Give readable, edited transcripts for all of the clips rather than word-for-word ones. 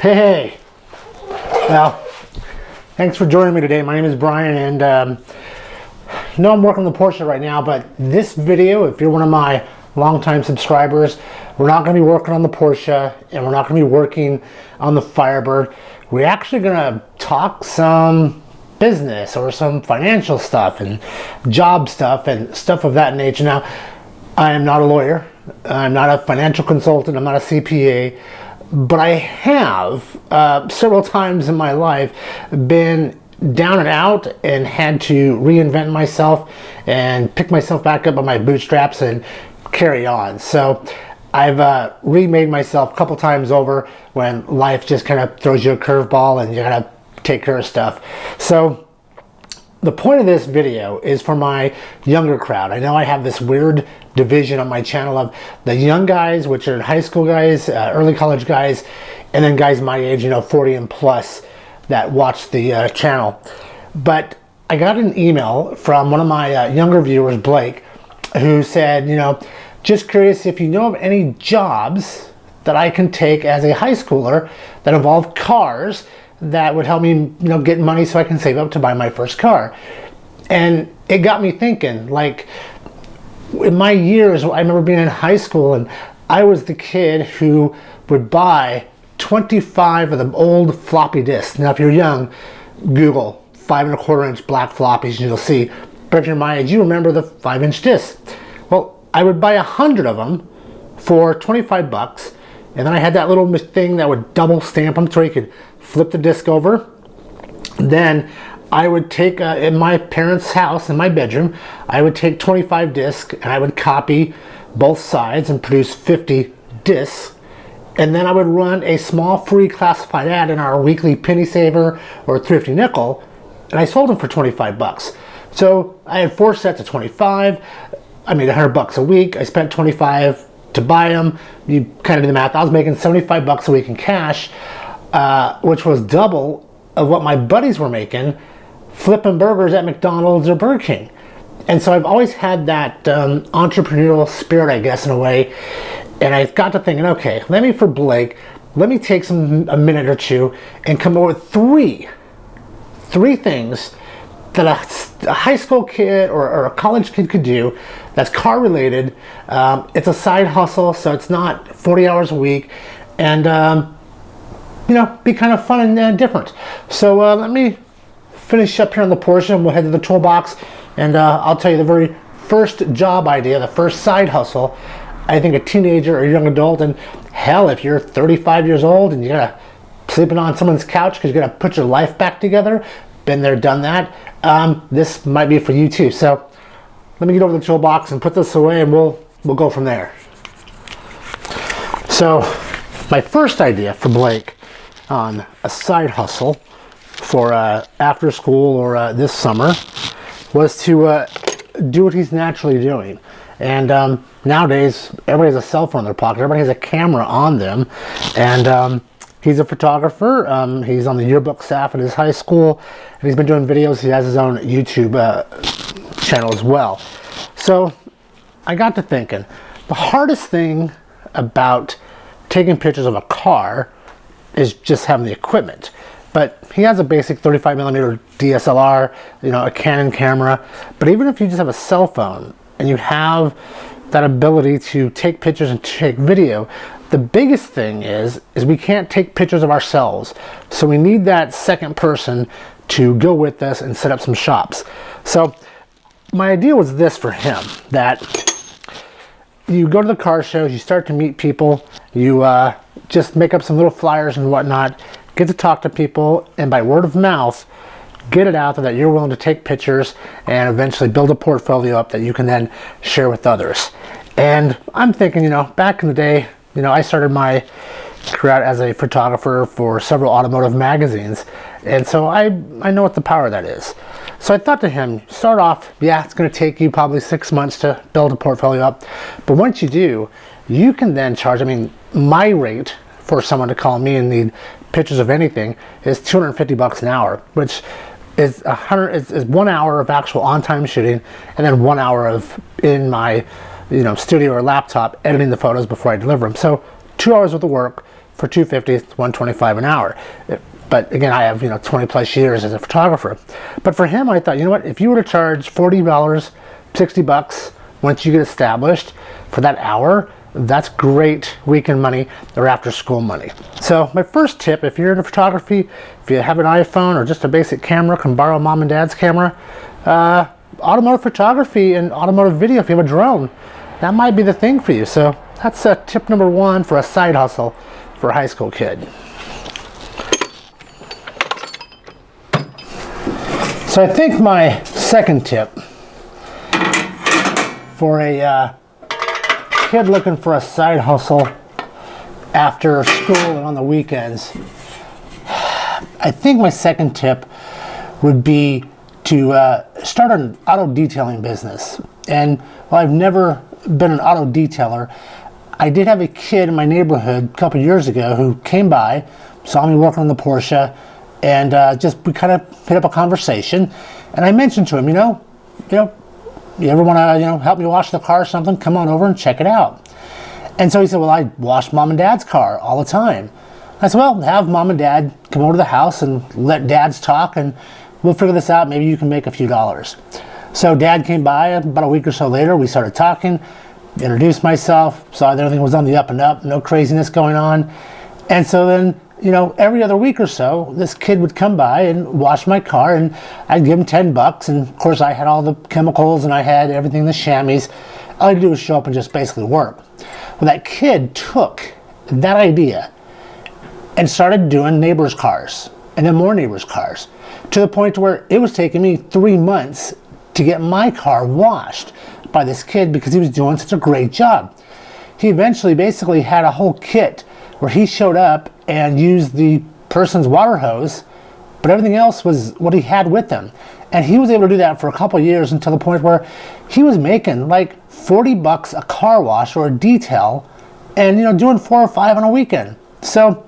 Hey, well, thanks for joining me today. My name is Brian, and I'm working on the Porsche right now, but this video, if you're one of my longtime subscribers, we're not going to be working on the Porsche, and we're not going to be working on the Firebird. We're actually going to talk some business or some financial stuff and job stuff and stuff of that nature. Now, I am not a lawyer. I'm not a financial consultant. I'm not a CPA. But I have several times in my life been down and out and had to reinvent myself and pick myself back up on my bootstraps and carry on. So I've remade myself a couple times over when life just kind of throws you a curveball and you gotta take care of stuff. So the point of this video is for my younger crowd. I know I have this weird division on my channel of the young guys, which are high school guys, early college guys, and then guys my age, 40 and plus, that watch the channel. But I got an email from one of my younger viewers, Blake, who said, just curious if you know of any jobs that I can take as a high schooler that involve cars that would help me, get money so I can save up to buy my first car. And it got me thinking, like, in my years, I remember being in high school and I was the kid who would buy 25 of the old floppy disks. Now, if you're young, Google 5.25-inch black floppies and you'll see. But if you're my age, you remember the 5-inch discs. Well, I would buy 100 of them for 25 bucks. And then I had that little thing that would double stamp them so you could flip the disc over. Then I would take, in my parents' house, in my bedroom, I would take 25 discs and I would copy both sides and produce 50 discs. And then I would run a small free classified ad in our weekly penny saver or thrifty nickel, and I sold them for 25 bucks. So I had 4 sets of 25. I made 100 bucks a week. I spent 25 to buy them. You kind of do the math. I was making 75 bucks a week in cash, which was double of what my buddies were making flipping burgers at McDonald's or Burger King. And so I've always had that entrepreneurial spirit, I guess, in a way. And I got to thinking, okay, let me take a minute or two and come up with three things that a high school kid or a college kid could do that's car related. It's a side hustle, so it's not 40 hours a week, and be kind of fun and different. So let me finish up here on the Porsche and we'll head to the toolbox, and I'll tell you the very first job idea, the first side hustle. I think a teenager or a young adult, and hell, if you're 35 years old and you gotta sleeping on someone's couch because you gotta put your life back together, been there, done that. This might be for you too. So let me get over the toolbox and put this away, and we'll go from there. So my first idea for Blake on a side hustle for after school or this summer was to do what he's naturally doing. And nowadays, everybody has a cell phone in their pocket. Everybody has a camera on them. And he's a photographer. He's on the yearbook staff at his high school. And he's been doing videos. He has his own YouTube channel as well. So I got to thinking, the hardest thing about taking pictures of a car is just having the equipment. But he has a basic 35mm DSLR, a Canon camera. But even if you just have a cell phone and you have that ability to take pictures and take video, the biggest thing is we can't take pictures of ourselves. So we need that second person to go with us and set up some shops. So my idea was this for him, that you go to the car shows, you start to meet people, you just make up some little flyers and whatnot, get to talk to people, and by word of mouth, get it out there that you're willing to take pictures and eventually build a portfolio up that you can then share with others. And I'm thinking, back in the day, I started my career out as a photographer for several automotive magazines. And so I know what the power of that is. So I thought to him, start off, yeah, it's going to take you probably 6 months to build a portfolio up. But once you do, you can then charge, my rate for someone to call me and need pictures of anything is $250 an hour, which is 1 hour of actual on-time shooting, and then 1 hour of in my studio or laptop editing the photos before I deliver them. So 2 hours worth of work for $250, it's $125 an hour. But again, I have 20 plus years as a photographer. But for him, I thought, you know what, if you were to charge $40, $60 once you get established for that hour, that's great weekend money or after school money. So my first tip, if you're into photography, if you have an iPhone or just a basic camera, can borrow mom and dad's camera, automotive photography and automotive video, if you have a drone, that might be the thing for you. So that's tip number one for a side hustle for a high school kid. So I think my second tip for a kid looking for a side hustle after school and on the weekends, I think my second tip would be to start an auto detailing business. And while I've never been an auto detailer, I did have a kid in my neighborhood a couple years ago who came by, saw me working on the Porsche, and we kind of hit up a conversation. And I mentioned to him, you ever want to help me wash the car or something? Come on over and check it out. And so he said, well, I wash mom and dad's car all the time. I said, well, have mom and dad come over to the house and let dads talk, and we'll figure this out. Maybe you can make a few dollars. So dad came by about a week or so later. We started talking, introduced myself, saw that everything was on the up and up, no craziness going on. And so then, every other week or so, this kid would come by and wash my car, and I'd give him $10. And of course, I had all the chemicals and I had everything, the chamois. All I had to do was show up and just basically work. Well, that kid took that idea and started doing neighbors' cars, and then more neighbors' cars, to the point where it was taking me 3 months to get my car washed by this kid because he was doing such a great job. He eventually basically had a whole kit where he showed up and used the person's water hose, but everything else was what he had with him. And he was able to do that for a couple of years until the point where he was making like $40 a car wash or a detail, and doing 4 or 5 on a weekend. So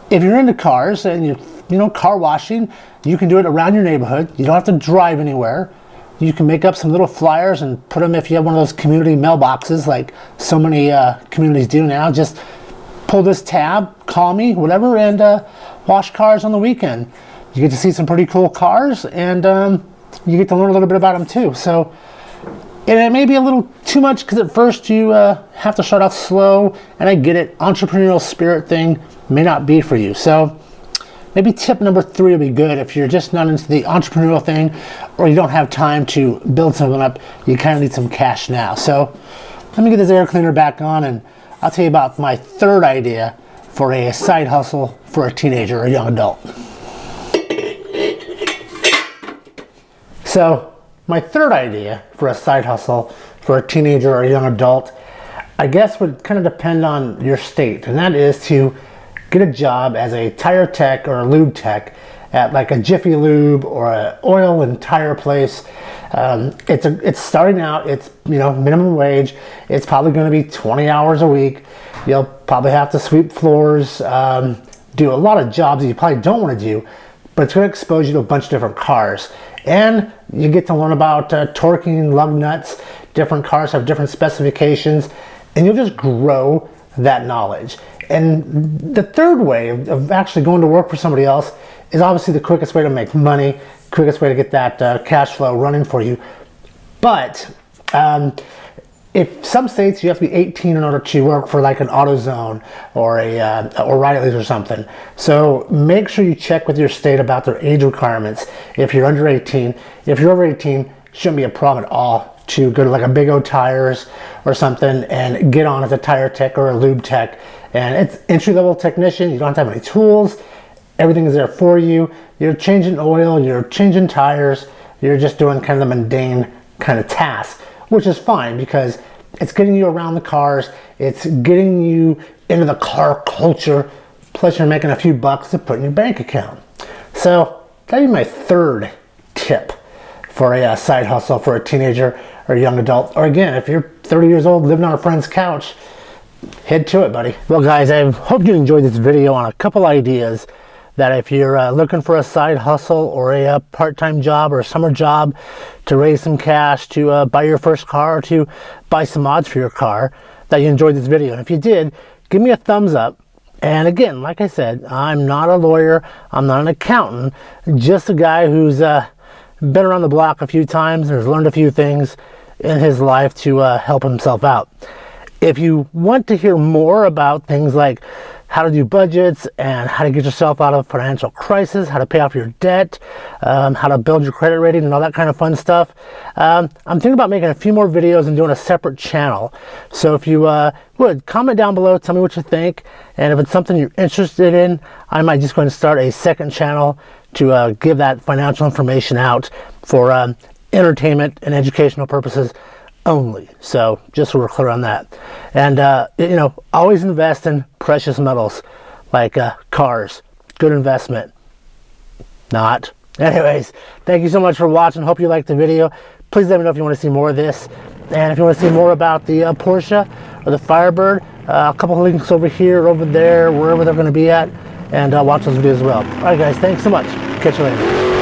if you're into cars and you car washing, you can do it around your neighborhood. You don't have to drive anywhere. You can make up some little flyers and put them if you have one of those community mailboxes like so many communities do now. Just pull this tab, call me, whatever, and wash cars on the weekend. You get to see some pretty cool cars, and you get to learn a little bit about them too. So, and it may be a little too much because at first you have to start off slow, and I get it, entrepreneurial spirit thing may not be for you. So maybe tip number 3 would be good if you're just not into the entrepreneurial thing, or you don't have time to build something up, you kind of need some cash now. So let me get this air cleaner back on, and I'll tell you about my third idea for a side hustle for a teenager or a young adult. So my third idea for a side hustle for a teenager or a young adult, I guess would kind of depend on your state, and that is to get a job as a tire tech or a lube tech at like a Jiffy Lube or an oil and tire place. It's starting out, it's minimum wage. It's probably going to be 20 hours a week. You'll probably have to sweep floors, do a lot of jobs that you probably don't want to do, but it's going to expose you to a bunch of different cars. And you get to learn about torquing, lug nuts. Different cars have different specifications, and you'll just grow that knowledge. And the third way of actually going to work for somebody else is obviously the quickest way to make money, quickest way to get that cash flow running for you. But if some states you have to be 18 in order to work for like an AutoZone or a O'Reilly's or something. So make sure you check with your state about their age requirements. If you're under 18, if you're over 18, shouldn't be a problem at all to go to like a Big O Tires or something and get on as a tire tech or a lube tech. And it's entry-level technician. You don't have to have any tools. Everything is there for you. You're changing oil, you're changing tires, you're just doing kind of the mundane kind of task, which is fine because it's getting you around the cars, it's getting you into the car culture, plus you're making a few bucks to put in your bank account. So that'd be my third tip for a side hustle for a teenager or a young adult. Or again, if you're 30 years old living on a friend's couch, head to it, buddy. Well guys, I hope you enjoyed this video on a couple ideas that if you're looking for a side hustle or a part-time job or a summer job to raise some cash to buy your first car or to buy some mods for your car, that you enjoyed this video. And if you did, give me a thumbs up And again, like I said, I'm not a lawyer, I'm not an accountant, just a guy who's been around the block a few times and has learned a few things in his life to help himself out. If you want to hear more about things like how to do budgets and how to get yourself out of financial crisis, how to pay off your debt, how to build your credit rating and all that kind of fun stuff, I'm thinking about making a few more videos and doing a separate channel. So if you would, comment down below, tell me what you think, and if it's something you're interested in, I might just go and start a second channel to give that financial information out for entertainment and educational purposes only. So just so we're clear on that. And you know, always invest in precious metals like cars. Good investment. Not. Anyways, thank you so much for watching. Hope you liked the video. Please let me know if you want to see more of this, and if you want to see more about the Porsche or the Firebird, a couple of links over here, over there, wherever they're going to be at, and watch those videos as well. Alright guys, thanks so much. Catch you later.